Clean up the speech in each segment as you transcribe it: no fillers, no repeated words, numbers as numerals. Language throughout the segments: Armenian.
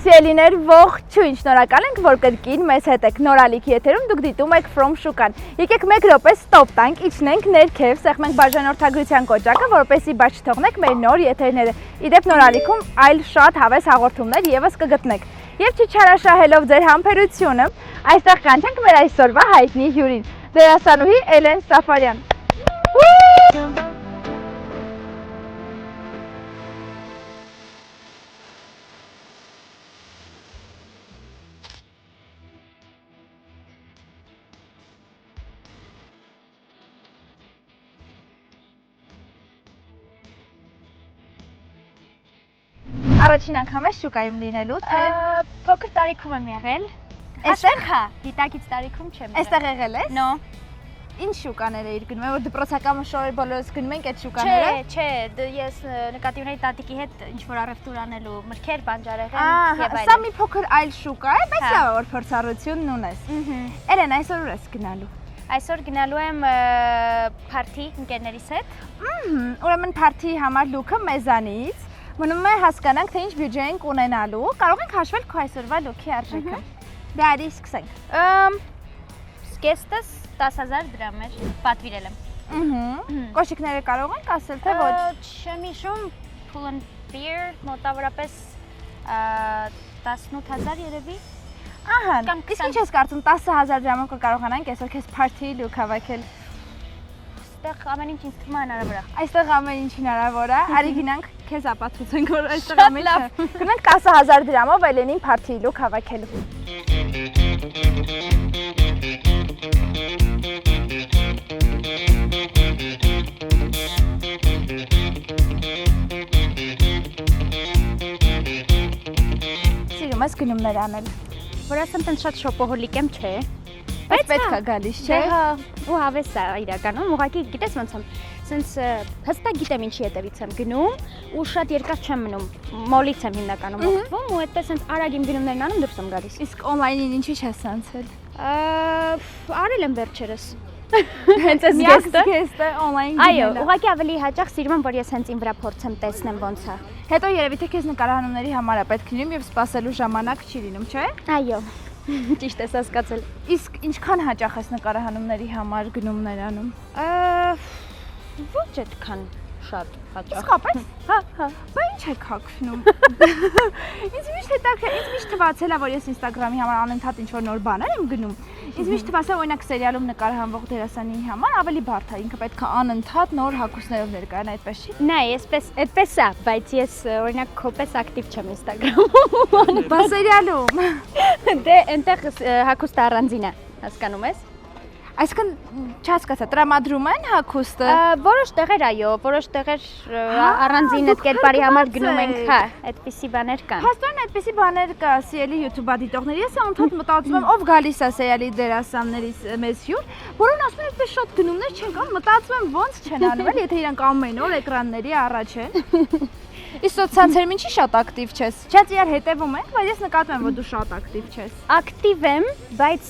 Սիրելիներ, ողջույն, շնորհակալ ենք, որ կրկին մեզ հետ եք նորալիքի եթերում, դուք դիտում եք From Շուկան։ Եկեք մեկ րոպե ստոպ տանք, իջնենք ներքև, սեղմենք բաժանորդագրության կոճակը, որպեսզի բաց չթողնեք մեր նոր եթերները։ Իդեպ նորալիքում այլ շատ հավես հաղորդումներ եւս կգտնեք։ Եվ չչարաշահելով ձեր համբերությունը, այստեղ կանչենք մեր այսօրվա հայտնի հյուրին, դերասանուհի Էլեն Սաֆարյան։ Առաջին անգամ ես շուկայում լինելու, թե փոքր տարիքում եմ եղել։ Այստեղ հա, դիտակից տարիքում չեմ եղել։ Այստեղ եղել ես։ Նո։ Ինչ շուկաներ էիր գնում, որ դպրոցական շորեր բոլորս գնում ենք այդ շուկաները։ Չէ, ես նկատի ունեի տատիկի հետ ինչ որ առևտուր անելու, մրգեր, բանջարեղեն եւ այլն։ Սա մի փոքր այլ շուկա է, բայց լավ որ փորձառությունն ունես։ Էլեն, այսօր ուր ես գնալու։ Այսօր գնալու եմ փարթի ընկերներիս հետ։ Ուրեմն փարթի համար լուքը մեզանից։ Մնում է հասկանանք, թե ինչ բյուջե ենք ունենալու, կարող ենք հաշվել քո այսօրվա լուքի արժեքը։ Դե արի սկսենք։ Սկեստս 10,000 դրամ էր, պատվիրել եմ։ Կոշիկները կարող ենք ասել, թե ոչ։ Չեմ հիշում, Pull and Beer մոտավորապես 18,000 երևի։ Ահա, իսկ ինչ ես կարծում 10,000 դրամով կկարողանանք այսօր քեզ փարթի լուք հավաքել։ Այստեղ ամեն ինչ ինձ թվում է հնարավոր է։ Այստեղ ամեն ինչ հնարավոր է։ Արի գնանք քեզ ապացուցենք, որ այստեղ ամեն ինչ։ Գնանք 10,000 դրամով Էլենին փարթի լուք հավաքելու։ Սիրում ես գնումներ անել։ Որ ասեմ, տենց շատ շոպոհոլիկ եմ, չէ։ Բայց պետք է գալիս, չէ։ Հա, ու հավես է իրականում, ուղղակի գիտես ոնց եմ, սենց հստակ գիտեմ ինչի հետևից եմ գնում ու շատ երկար չեմ մնում, մոլից եմ հիմնականում օգտվում ու այդպես սենց արագ իմ գնումներն անում դուրս եմ գալիս։ Իսկ օնլայնին ինչի՞ չես անցել։ Արել եմ վերջերս։ Հենց այս գեստը օնլայն գնելը։ Այո, ուղղակի ավելի հաճախ սիրում եմ, որ ես հենց իմ վրա փորձեմ տեսնեմ ոնց է։ Հետո երևի թե քեզ նկարահանումների համար է պետք լինում եւ սպասելու ժամանակ չի լինում, չէ՞։ Այո։ Ճիշտ ես հասկացել։ Իսկ ինչքան հաճախ ես նկարահանումների համար գնումներ անում։ Ոչ այդքան շատ հաճախ։ Իսկապես։ Հա։ Բա ինչ եք հագնում։ Ինձ միշտ թվացել է, որ ես Instagram-ի համար անընդհատ ինչ-որ նոր բաներ եմ գնում։ Ինձ միշտ թվացել է, օրինակ սերիալում նկարահանվող դերասանի համար ավելի բարդ է, ինքը պետք է անընդհատ նոր հագուստներով ներկայանա, այդպես չի։ Նայ, այդպես է, բայց ես օրինակ քոպես ակտիվ չեմ Instagram-ում։ Բա սերիալում։ Դե այնտեղ հագուստը առանձին է, հասկանում ես։ Այսինքն չհասկացա, տրամադրում են հագուստը։ Որոշ տեղեր այո, որոշ տեղեր առանձին այդ կերպարի համար գնում ենք, հա, այդպիսի բաներ կան։ Փաստորեն այդպիսի բաներ կա սիրելի YouTube-ա դիտողների, ես անդադ մտածում եմ, ով գալիս է սերիալի դերասաններից մեզ հյուր, որոնց ասում են այդպես շատ գնումներ չեն կան, մտածում եմ ոնց չեն անում, էլ եթե իրանք ամեն օր էկրանների առաջ են։ Իսկ սոցցանցերում ինչի շատ ակտիվ չես։ Չած իրար հետևում ենք, բայց ես նկատում եմ, որ դու շատ ակտիվ չես։ Ակտիվ եմ, բայց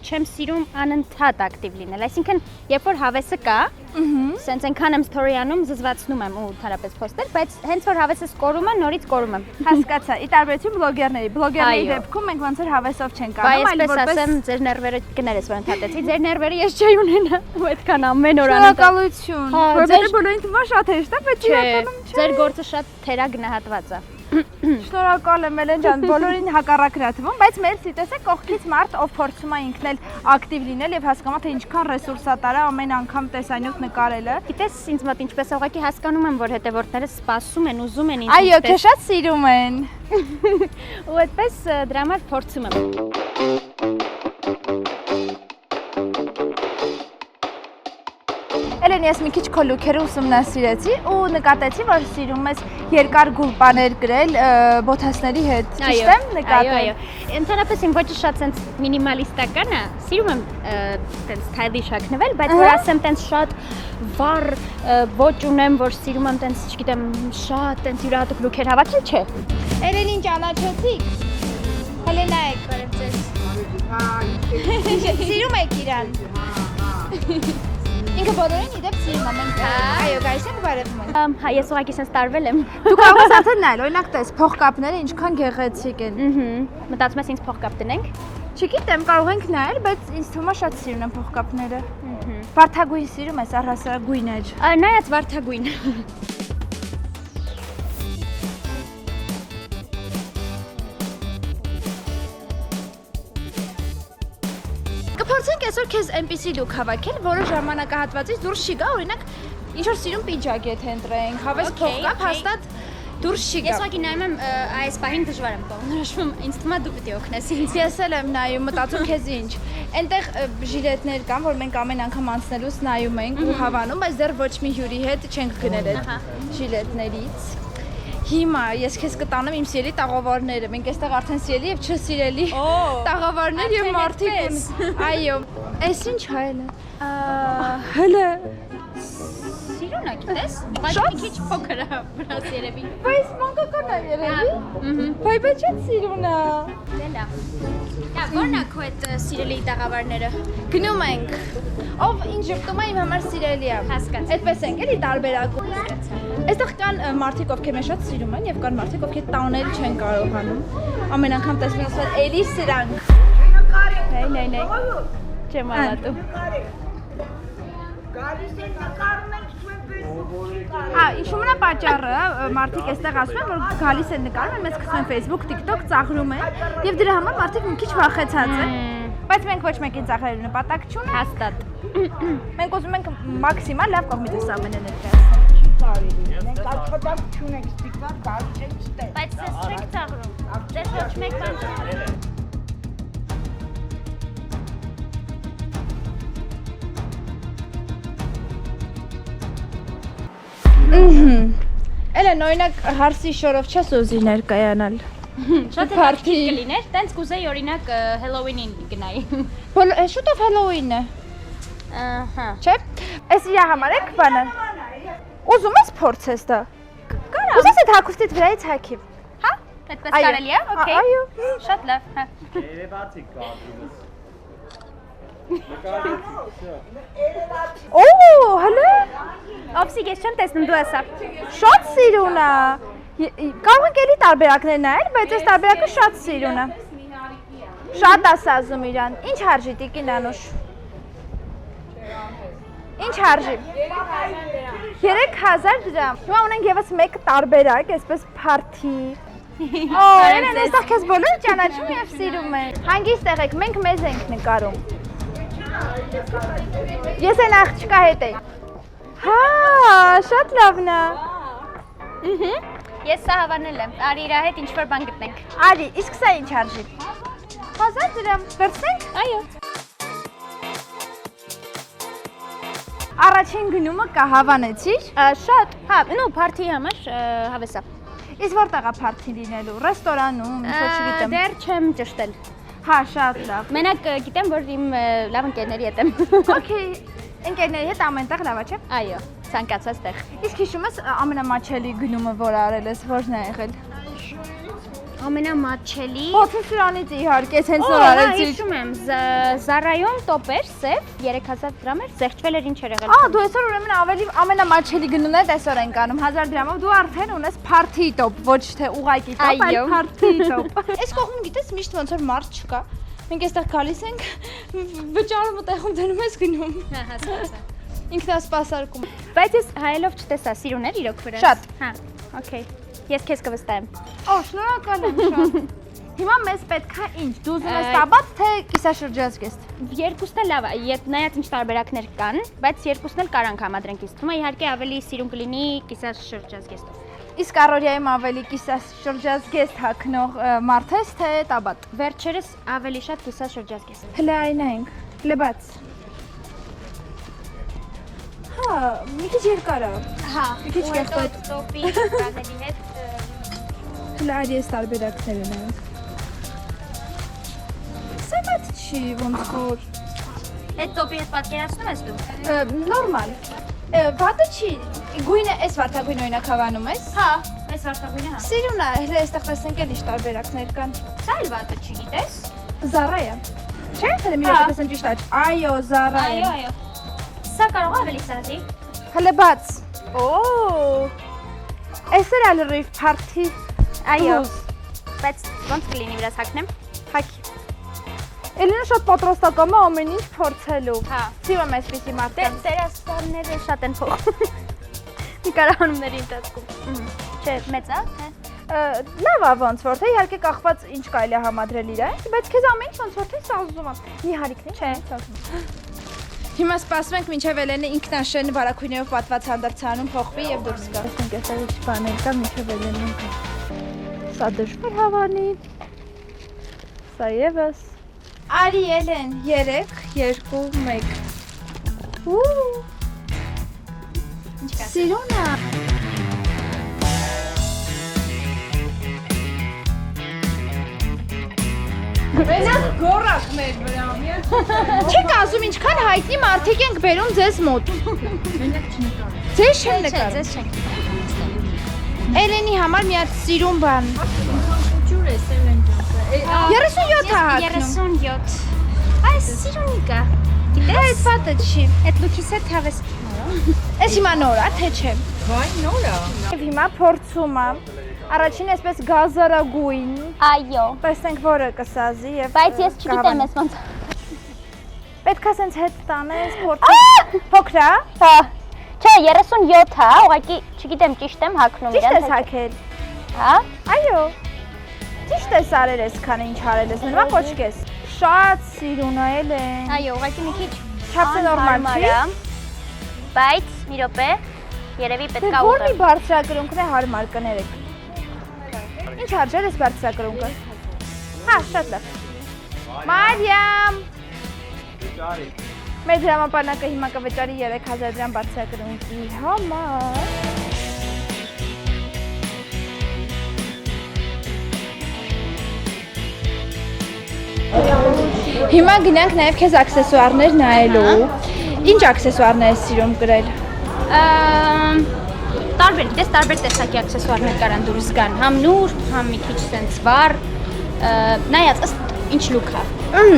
չեմ սիրում անընդհատ ակտիվ լինել։ Այսինքն, երբ որ հավեսը կա, սենց այնքան եմ story անում, զզվացնում եմ ու ընդհանրապես post-ել, բայց հենց որ հավեսը կորում է, նորից կորում եմ։ Հասկացա, ի տարբերություն բլոգերների։ Բլոգերների դեպքում մենք ոնց որ հավեսով չենք անում, այլ որպես ասեմ, ձեր ներվերը կներես, որ ընդհատեցի, ձեր ներվերը ես չի ունենա, ու այդքան ամեն օր անընդհատ։ Շնորհակալություն։ Որովհետեւ բոլորին թվում է շատ հեշտ է, բայց իրականում չէ։ Ձեր գործը շատ թերագնահատված է։ Շնորհակալ եմ Էլեն ջան, բոլորին հակառակն է թվում, բայց մեր ցիտեսը կողքից մարդ, ով փորձում է ինքն էլ ակտիվ լինել եւ հասկանա թե ինչքան ռեսուրս է տարա ամեն անգամ տեսանյութ նկարելը։ Գիտես, ինձ մոտ ինչպես է, ուղղակի հասկանում եմ, որ հետևորդները սպասում են, ուզում են ինձ։ Այո, քեզ շատ սիրում են։ Ու այդպես դրա համար փորձում եմ։ Էլեն, ես մի քիչ քո լուքերը ուսումնասիրեցի ու նկատեցի, որ սիրում ես երկար գուլպաներ գրել բոթասների հետ։ Ճիշտ եմ նկատել։ Այո։ Ընդհանրապես իմ ոճը շատ sense մինիմալիստական է։ Սիրում եմ sense stylish հագնվել, բայց որ ասեմ sense շատ վառ ոճ ունեմ, որ սիրում եմ sense, չգիտեմ, շատ sense յուրահատուկ լուքեր հավաքել, չէ։ Էլենին ճանաչեցիք։ Հələ նայեք, բարև ձեզ։ Սիրում եք իրան։ Ինքը բոլորին իդեպ սիրում եմ, մենք այո, գայիս ենք բարևում ենք։ Հա, ես ուղղակի sense տարվել եմ։ Դու կարող ես արդեն նայել, օրինակ տես, փողկապները ինչքան գեղեցիկ են։ Մտածում ես ինձ փողկապ տնենք։ Չգիտեմ, կարող ենք նայել, բայց ինձ թվում է շատ սիրուն են փողկապները։ Վարդագույն սիրում ես, առհասարակ գույներ։ Նայած վարդագույն։ Կփորձենք այսօր քեզ այնպիսի լուք հավաքել, որը ժամանակահատվածից դուրս չի գա, օրինակ ինչ որ սիրուն պիջակ եթե ընտրենք, հավես փողկապ հաստատ դուրս չի գա։ Ես ուղղակի նայում եմ այս պահին դժվար եմ կողմնորոշվում, ինձ թվում է դու պիտի օգնես ինձ։ Ես էլ եմ նայում, մտածում քեզ ինչ։ Այնտեղ ժիլետներ կան, որ մենք ամեն անգամ անցնելուց նայում ենք ու հավանում, բայց դեռ ոչ մի հյուրի հետ չենք գնել այդ ժիլետներից։ Հիմա ես քեզ կտանեմ իմ սիրելի տաղավարները։ Մենք այստեղ արդեն սիրելի եւ չսիրելի տաղավարներ եւ մարդիկ։ Այո։ Այս ինչ հայելը։ Հələ Սիրուն է, գիտես, բայց մի քիչ փոքր է վրաս երևի։ Բայց մանկական է երևի։ Բայց շատ սիրուն է։ Դե լավ։ Որն է քո այդ սիրելի տաղավարները։ Գնում ենք։ Ով ինչ ժպտում է իմ համար սիրելի է։ Հասկացա։ Այդպես ենք էլի տարբերակում։ Այստեղ կան մարդիկ, ովքեր մեզ շատ սիրում են եւ կան մարդիկ, ովքեր տանել չեն կարողանում։ Ամեն անգամ տեսնում ես որ էլի սրանք։ Նայ։ Չեմ ալատու։ Ինչու՞մն է պատճառը, մարդիկ այստեղ ասում են, որ գալիս են նկարում են, մեզ սկսում են Facebook, TikTok ծաղրում են եւ դրա համար մարդիկ մի քիչ վախեցած են։ Բայց մենք ոչ մեկին ծաղրելու նպատակ չունենք։ Հաստատ։ Մենք ուզում ենք մաքսիմալ լավ կողմից ամենը ներկայացնել։ Մենք աշխատանք չունենք, ստիպված գալիս ենք ստեղ։ Բայց ես չեք ծաղրում։ Դες ոչ մեկ բան չունեմ։ Էլեն օրինակ հարսի շորով չես ուզի ներկայանալ։ Շատ հարթի կլիներ, տենց կուզեի օրինակ Halloween-ին գնայի։ Շուտով Halloween է։ Ահա։ Չէ՞։ Էս իրա համար եք բանը։ Ուզում ես փորձես դա։ Կարամ։ Ուզես այդ հագուստից վրայից հագի։ Հա, այդպես կարելի է, օքեյ։ Այո։ Շատ լավ, հա։ Երևացի կադրումս։ Օ, հələ։ Օպսի ես չեմ տեսնում դու ասա։ Շատ սիրուն է։ Կարող ենք էլի տարբերակներ նայել, բայց այս տարբերակը շատ սիրուն է։ Շատ ասազում իրան։ Ինչ հարժի տիկին Անուշ։ Ինչ հարժի։ 3000 դրամ։ Հիմա ունենք եւս մեկ տարբերակ, այսպես փարթի։ Օ, երեն այստեղ քեզ բոլորը ճանաչում եւ սիրում են։ Հանգիստ եղեք, մենք մեզ ենք նկարում։ Ես այն աղջկա հետ եմ։ Հա, շատ լավն է։ Ես սա հավանել եմ։ Արի իրա հետ ինչ-որ բան գտնենք։ Արի, իսկ սա ինչ արժի։ 1000 դրամ, վերցնենք։ Այո։ Առաջին գնումը կա հավանեցիր։ Շատ, հա, նո, party համար հավեսա։ Իսկ որտեղ է փարթի լինելու, ռեստորանում, ինչ-որ չգիտեմ։ Դեռ չեմ ճշտել։ Հա, շատ լավ։ Մենակ գիտեմ, որ իմ լավ ընկերների հետ եմ։ Okay, ընկերների հետ ամենտեղ լավ է, չէ՞։ Այո, ցանկացած տեղ։ Իսկ հիշում ես ամենամաչելի գնումը, որ արել ես, որն է եղել։ Ամենամատչելի։ Ո՞ց սրանից իհարկե, ես հենց նոր արեցի։ Հիշում եմ, Zara-յում տոպ էր, սև, 3000 դրամ էր, զեղչվել էր ինչ էր եղել։ Դու այսօր ուրեմն ավելի ամենամաչելի գնումն այսօր ենք անում 1000 դրամով։ Դու արդեն ունես party top, ոչ թե ուղակի top, այլ party top։ Այս կողմում գիտես միշտ ոնց որ մարդ չկա։ Մենք այստեղ գալիս ենք, վճարում ու տեղում դնում ես գնում։ Հա, հասկացա։ Ինքնասպասարկում։ Բայց ես հայելով չտեսա, սիրուն էր իրոք վրաս։ Շատ։ Հա, օքեյ։ Ես քեզ կվստահեմ։ Շնորհակալ եմ շատ։ Հիմա մեզ պետք է ինչ, դու ուզում ես տաբատ թե կիսաշրջազգեստ։ Երկուսն էլ լավ է, նայած ինչ տարբերակներ կան, բայց երկուսն էլ կարանք համադրենք ինձ թվում է, իհարկե ավելի սիրուն կլինի կիսաշրջազգեստով։ Իսկ առօրյայում ավելի կիսաշրջազգեստ հագնող մարդ ես թե տաբատ։ Վերջերս ավելի շատ կիսաշրջազգեստ։ Հլը այնայինք, հլը բաց։ Հա, մի քիչ երկար է։ Հա, մի քիչ կեղտոտ։ տոպի բանելի հետ Հլը այր ես տարբերակները նայենք։ Սեվատ չի ոնց որ։ այդ տոպի հետ պատկերացնում ես դու։ Նորմալ։ Վատը չի։ Գույնը էս վարդագույն օրինակ հավանում ես։ Հա, այս վարդագույնը հա։ Սիրուն է, հլը այստեղ տեսնենք էլ ինչ տարբերակներ կան։ Սա էլ վատը չի, գիտես։ Zara-ը։ Չէ՞, հələ մի րոպե տեսեմ ճիշտ է։ Այո, Zara-ը։ Այո, այո։ Սա կարող է ավելի սազի։ Հələ բաց։ Օ։ Էսեր ալրիվ party։ Այո։ Բայց ոնց կլինի վրաս հագնեմ։ Հակի։ Էլենը շատ պատրաստական է ամեն ինչ փորձելու։ Հա։ Սիրում եմ այսպիսի մարդկանց։ Դերասանները շատ են փոխում։ Նկարահանումների ընթացքում։ Չէ, մեծ է, թե։ Լավ է ոնց որ թե իհարկե կախված ինչ կարելի է համադրել իրեն, բայց քեզ ամեն ինչ ոնց որ թե սազում է։ Մի հարիկն է, չէ, սազում։ Հիմա սպասում ենք մինչև Էլենը ինքնաշեն բարակույններով պատված հանդերձանում փոխվի եւ դուրս գա։ Տեսնենք այստեղ ինչ բաներ կա մինչև Էլենն գա։ Սա դժվար հավանի։ Սա եւս։ Արի Էլեն, 3, 2, 1։ Ու։ Ինչ կա։ Սիրունա։ Մենակ գորակ մեր վրա, միայն Չեք ասում ինչքան հայտնի մարդիկ ենք բերում ձեզ մոտ։ մենակ չնկար։ Ձեզ չեմ Չէ, նկարում։ ձեզ չենք։ Էլենի համար մի հատ սիրուն բան։ Ջուր է Սելեն ջան։ 37 է հագնում։ 37։ Այս սիրունիկա։ Դա այդ պատը չի։ Այդ լուքիս հետ հավես։ Էս հիմա նոր է, թե չէ։ Վայ նորա։ Եվ հիմա փորձում եմ։ Առաջին այսպես գազարագույն։ Այո։ Տեսնենք որը կսազի եւ Բայց ես չգիտեմ ես ոնց։ Պետք է սենց հետ տանես, փորձես։ Փոքր է։ Հա։ Չէ, 37 հա, ուղղակի չգիտեմ ճիշտ եմ հագնում Ճիշտ իրեն, ես հագել։ Հա։ Այո։ Ճիշտ ես արել այսքան ինչ արել ես, նույնma կոչկես։ Շատ սիրուն է Էլեն։ Այո, ուղղակի մի քիչ Չափսը նորմալ չի։ Բայց մի րոպե, երևի պետք է Որ մի ուղղել։ բարձրակրունքն է հարմար կներեք։ Ինչ արժել ես բարձրակրունքը։ Հա, շատ լավ։ Մարիամ, Ջարի։ մեր դրամապանակը հիմա կվճարի 3000 դրամ բարձրակրունքի համար։ Հիմա գնանք նաև քեզ աքսեսուարներ նայելու։ Ինչ աքսեսուարներ ես սիրում գրել։ Տարբեր, գիտես, տարբեր տեսակի աքսեսուարներ կարան դուրս գան, համ նուրբ, համ մի քիչ սենց վառ, նայած ըստ ինչ լուք է։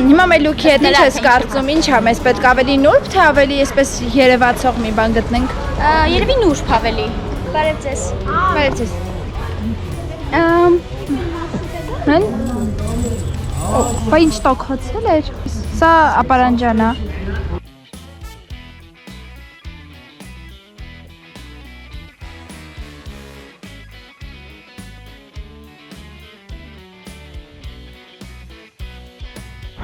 Հիմա մեր լուքի հետ ինչ Նրանք ես ինչ կարծում, ինչ ա մեզ պետք ավելի նուրբ, թե ավելի այսպես երևացող մի բան գտնենք։ Երևի նուրբ ավելի։ Բարև ձեզ։ Բարև ձեզ։ Հեն։ Բա ինչ տոքացել էր։ Սա ապարանջան է։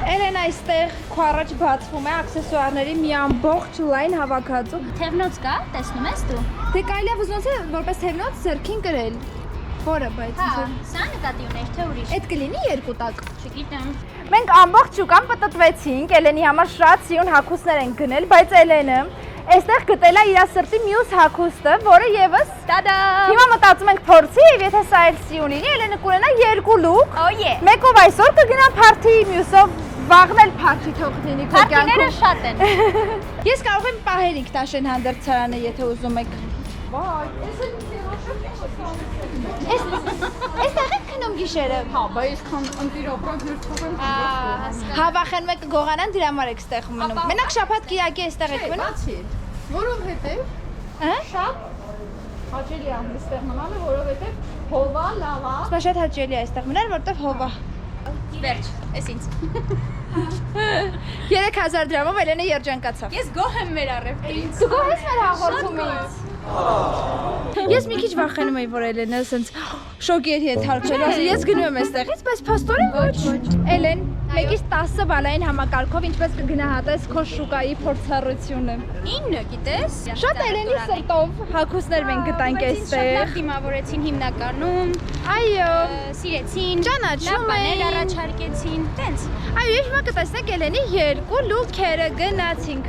Էլեն այստեղ քո առաջ բացվում է աքսեսուարների մի ամբողջ լայն հավաքածու։ Թևնոց կա, տեսնում ես դու։ Դե կարելի է ոզոնց է որպես թևնոց ձեռքին կրել։ Որը բայց Հա, սա նկատի ունես թե ուրիշ։ այդ կլինի երկու տակ։ Չգիտեմ։ Մենք ամբողջ շուկան պտտվեցինք, Էլենի համար շատ սիրուն հագուստներ են գնել, բայց Էլենը այստեղ գտել է իր սրտի մյուս հագուստը, որը եւս Տադա։ հիմա մտածում ենք փորձի եւ եթե սա էլ սիրուն լինի, Էլենը կունենա երկու լուկ։ Օյե։ Մեկով այսօր կգնա party, մյուսով վաղն էլ party թող լինի քո Փարտիները կյանքում։ շատ են։ Ես կարող եմ պահել ինքնաշեն հանդերձարանը, եթե ուզում եք։ Այստեղ եք քնում գիշերը։ Հա, բայց այսքան ընտիր ապրանք մեր թողել։ Հավախենում եք գողանան դրամար եք ստեղ մնում։ Մենակ շաբաթ կիրակի այստեղ եք մնում։ Բացի։ Որովհետև Հա? շատ հաճելի է այստեղ մնալը, որովհետև հովա լավ է։ Սա շատ հաճելի է այստեղ մնալ, որտեվ հով է։ Վերջ, էս ինձ։ 3000 դրամով Էլենը երջանկացավ։ Ես գոհ եմ մեր առևտրից։ Դու գոհ ես մեր հաղորդումից։ Ես մի քիչ վախենում էի, որ Էլենը ասենց շոկերի հետ հալչելու, ասել ես գնում եմ այստեղից, բայց փաստորեն ոչ։ Էլեն, մեկից 10 բալային համակարգով ինչպես կգնահատես քո շուկայի փորձառությունը։ 9, գիտես։ Շատ Էլենի սրտով հագուստներ մենք գտանք Շատ այստեղ։ լավ դիմավորեցին հիմնականում, Այո։ սիրեցին, Ճանաչում լավ բաներ էին։ առաջարկեցին, տենց։ Այո, ես հիմա կտեսնեք Էլենի երկու լուքերը գնացինք։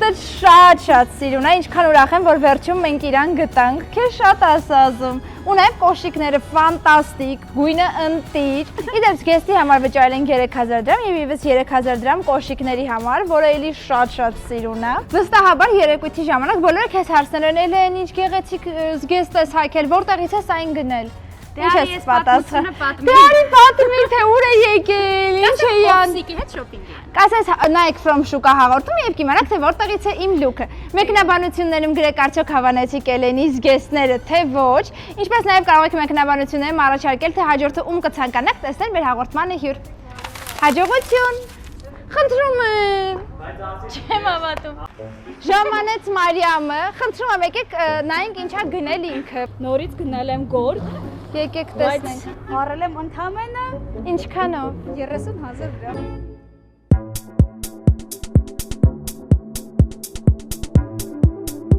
հորովհետև շատ սիրուն է, ինչքան ուրախ եմ, որ վերջում մենք իրան գտանք, քեզ շատ ասազում։ Ու նաև կոշիկները ֆանտաստիկ, գույնը ընտիր։ Իդեպ զգեստի համար վճարել ենք 3000 դրամ եւ իվս 3000 դրամ կոշիկների համար, որը էլի շատ սիրուն է։ Վստահաբար երեկույթի ժամանակ բոլորը քեզ հարցնել են, «Էլեն, ինչ գեղեցիկ զգեստ ես հայքել, որտեղից ես այն գնել»։ Ինչ ես պատասխանը պատմի։ Դե պատմի, թե ուր է եկել, ինչ է յան։ Սիկի հետ շոփինգ է։ Կասես Nike from Շուկա հաղորդում եւ կիմանաք թե որտեղից է իմ լուքը։ Մեկնաբանություններում գրեք արդյոք հավանեցիք Էլենի զգեստները, թե ոչ։ Ինչպես նաեւ կարող եք մեկնաբանություններում առաջարկել, թե հաջորդը ում կցանկանաք տեսնել մեր հաղորդմանը հյուր։ Հաջողություն։ Խնդրում եմ։ Չեմ հավատում։ Ժամանեց Մարիամը, խնդրում եմ եկեք նայենք ինչա գնել ինքը։ Նորից գնել եմ գորգ, Եկեք տեսնենք։ առել եմ ընդամենը Ինչքանով։ 30,000 դրամ։